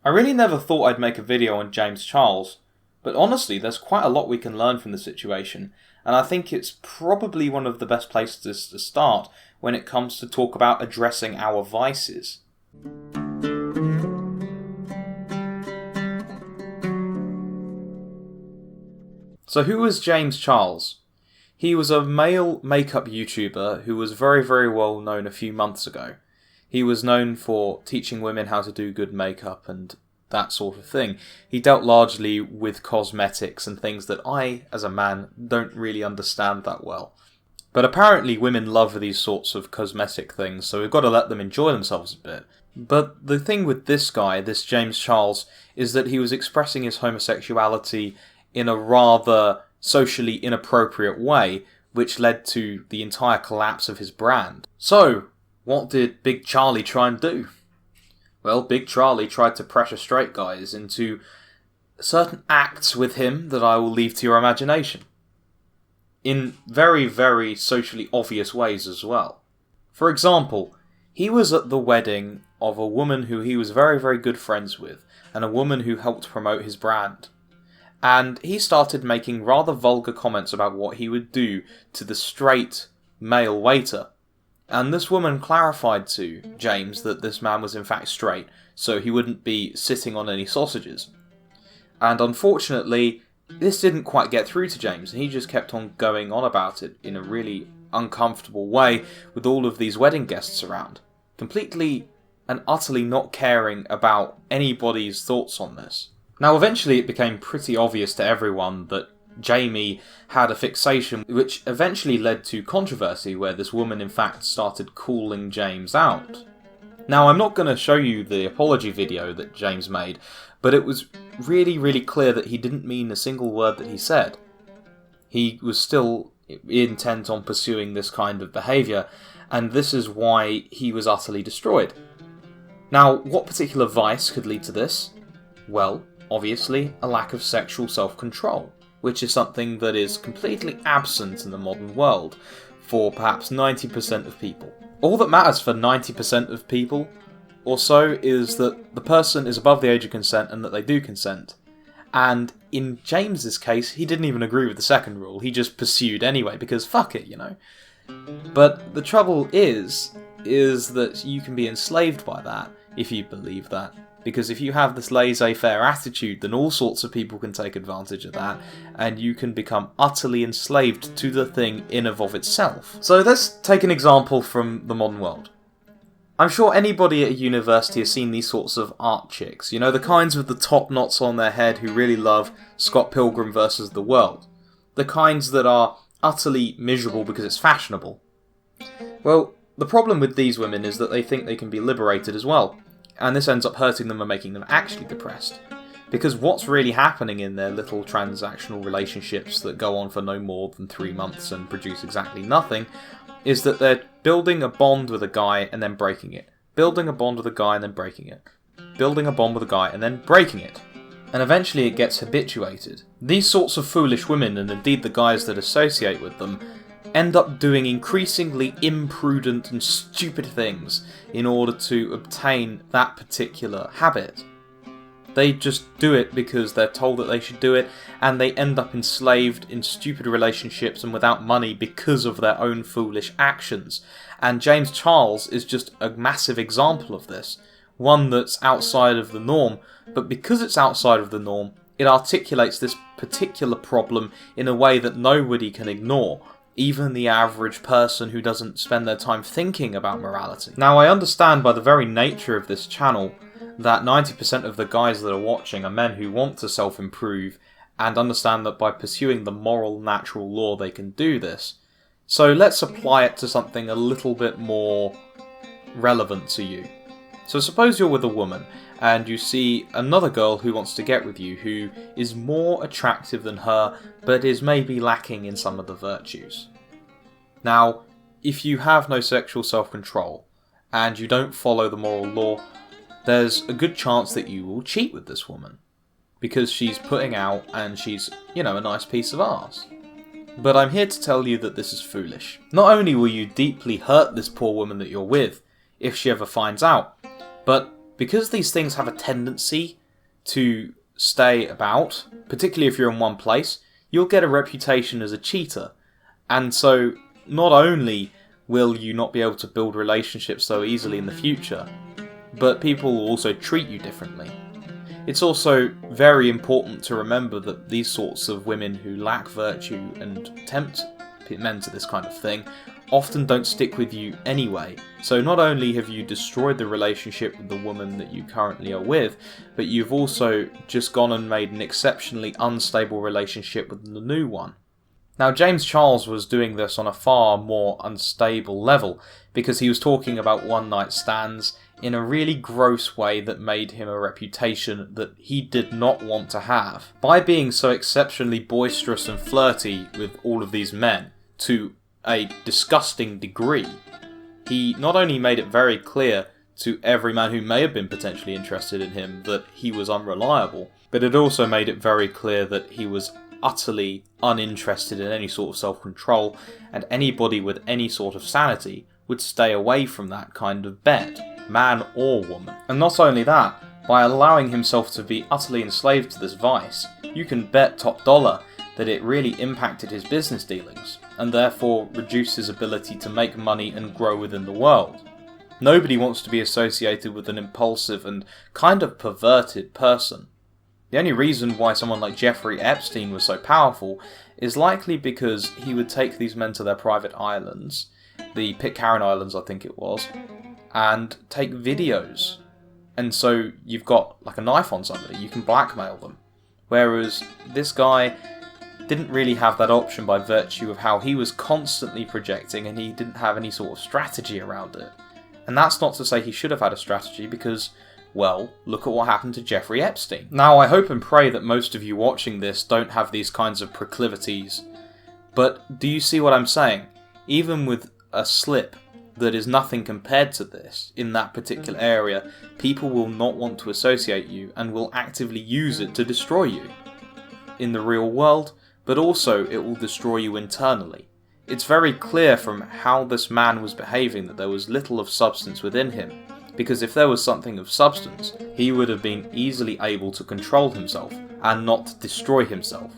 I really never thought I'd make a video on James Charles, but honestly there's quite a lot we can learn from the situation, and I think it's probably one of the best places to start when it comes to talk about addressing our vices. So who was James Charles? He was a male makeup YouTuber who was very, very well known a few months ago. He was known for teaching women how to do good makeup and that sort of thing. He dealt largely with cosmetics and things that I, as a man, don't really understand that well. But apparently women love these sorts of cosmetic things, so we've got to let them enjoy themselves a bit. But the thing with this guy, this James Charles, is that he was expressing his homosexuality in a rather socially inappropriate way, which led to the entire collapse of his brand. So, what did Big Charlie try and do? Well, Big Charlie tried to pressure straight guys into certain acts with him that I will leave to your imagination. In very, very socially obvious ways as well. For example, he was at the wedding of a woman who he was very, very good friends with, and a woman who helped promote his brand. And he started making rather vulgar comments about what he would do to the straight male waiter. And this woman clarified to James that this man was in fact straight, so he wouldn't be sitting on any sausages. And unfortunately, this didn't quite get through to James, and he just kept on going on about it in a really uncomfortable way with all of these wedding guests around. Completely and utterly not caring about anybody's thoughts on this. Now, eventually it became pretty obvious to everyone that Jamie had a fixation, which eventually led to controversy where this woman in fact started calling James out. Now, I'm not going to show you the apology video that James made, but it was really, really clear that he didn't mean a single word that he said. He was still intent on pursuing this kind of behaviour, and this is why he was utterly destroyed. Now, what particular vice could lead to this? Well, obviously, a lack of sexual self-control, which is something that is completely absent in the modern world for perhaps 90% of people. All that matters for 90% of people or so is that the person is above the age of consent and that they do consent. And in James's case, he didn't even agree with the second rule, he just pursued anyway, because fuck it, you know. But the trouble is that you can be enslaved by that, if you believe that. Because if you have this laissez-faire attitude, then all sorts of people can take advantage of that, and you can become utterly enslaved to the thing in and of itself. So let's take an example from the modern world. I'm sure anybody at a university has seen these sorts of art chicks, you know, the kinds with the top knots on their head who really love Scott Pilgrim vs. the World. The kinds that are utterly miserable because it's fashionable. Well, the problem with these women is that they think they can be liberated as well. And this ends up hurting them and making them actually depressed. Because what's really happening in their little transactional relationships that go on for no more than 3 months and produce exactly nothing, is that they're building a bond with a guy and then breaking it. Building a bond with a guy and then breaking it. Building a bond with a guy and then breaking it. And eventually it gets habituated. These sorts of foolish women, and indeed the guys that associate with them, end up doing increasingly imprudent and stupid things in order to obtain that particular habit. They just do it because they're told that they should do it, and they end up enslaved in stupid relationships and without money because of their own foolish actions. And James Charles is just a massive example of this. One that's outside of the norm, but because it's outside of the norm, it articulates this particular problem in a way that nobody can ignore. Even the average person who doesn't spend their time thinking about morality. Now, I understand by the very nature of this channel that 90% of the guys that are watching are men who want to self-improve and understand that by pursuing the moral natural law they can do this. So let's apply it to something a little bit more relevant to you. So suppose you're with a woman and you see another girl who wants to get with you who is more attractive than her but is maybe lacking in some of the virtues. Now, if you have no sexual self-control and you don't follow the moral law, there's a good chance that you will cheat with this woman because she's putting out and she's, you know, a nice piece of arse. But I'm here to tell you that this is foolish. Not only will you deeply hurt this poor woman that you're with if she ever finds out, but Because these things have a tendency to stay about, particularly if you're in one place, you'll get a reputation as a cheater. And so, not only will you not be able to build relationships so easily in the future, but people will also treat you differently. It's also very important to remember that these sorts of women who lack virtue and tempt men to this kind of thing often don't stick with you anyway. So not only have you destroyed the relationship with the woman that you currently are with, but you've also just gone and made an exceptionally unstable relationship with the new one. Now, James Charles was doing this on a far more unstable level, because he was talking about one-night stands in a really gross way that made him a reputation that he did not want to have. By being so exceptionally boisterous and flirty with all of these men, to a disgusting degree, he not only made it very clear to every man who may have been potentially interested in him that he was unreliable, but it also made it very clear that he was utterly uninterested in any sort of self-control, and anybody with any sort of sanity would stay away from that kind of bed, man or woman. And not only that, by allowing himself to be utterly enslaved to this vice, you can bet top dollar that it really impacted his business dealings, and therefore reduced his ability to make money and grow within the world. Nobody wants to be associated with an impulsive and kind of perverted person. The only reason why someone like Jeffrey Epstein was so powerful is likely because he would take these men to their private islands, the Pitcairn Islands I think it was, and take videos. And so you've got like a knife on somebody, you can blackmail them. Whereas this guy didn't really have that option by virtue of how he was constantly projecting, and he didn't have any sort of strategy around it. And that's not to say he should have had a strategy, because, well, look at what happened to Jeffrey Epstein. Now, I hope and pray that most of you watching this don't have these kinds of proclivities, but do you see what I'm saying? Even with a slip that is nothing compared to this, in that particular area, people will not want to associate you and will actively use it to destroy you. In the real world, but also it will destroy you internally. It's very clear from how this man was behaving that there was little of substance within him, because if there was something of substance, he would have been easily able to control himself and not destroy himself.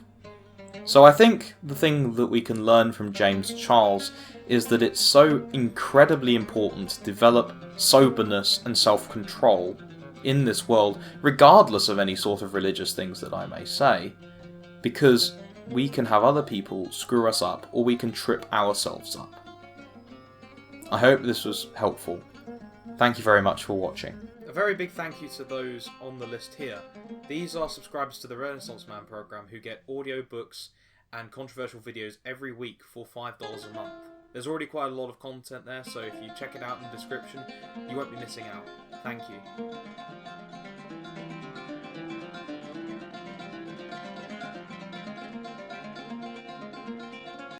So I think the thing that we can learn from James Charles is that it's so incredibly important to develop soberness and self-control in this world, regardless of any sort of religious things that I may say, because we can have other people screw us up, or we can trip ourselves up. I hope this was helpful. Thank you very much for watching. A very big thank you to those on the list here. These are subscribers to the Renaissance Man program who get audiobooks and controversial videos every week for $5 a month. There's already quite a lot of content there, so if you check it out in the description, you won't be missing out. Thank you.